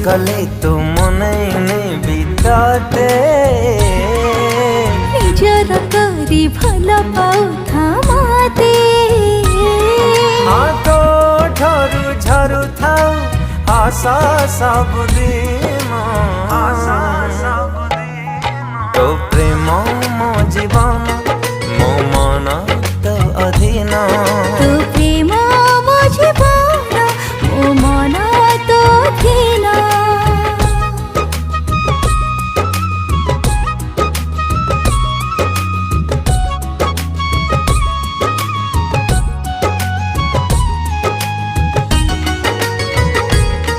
गले तू मनै बिताते निजर करी भल पाउथा मते हातो ठरु झरु थाउ आशा सबुदिन तो प्रेम मो जीवन मो मन तो अधीन तो प्रेम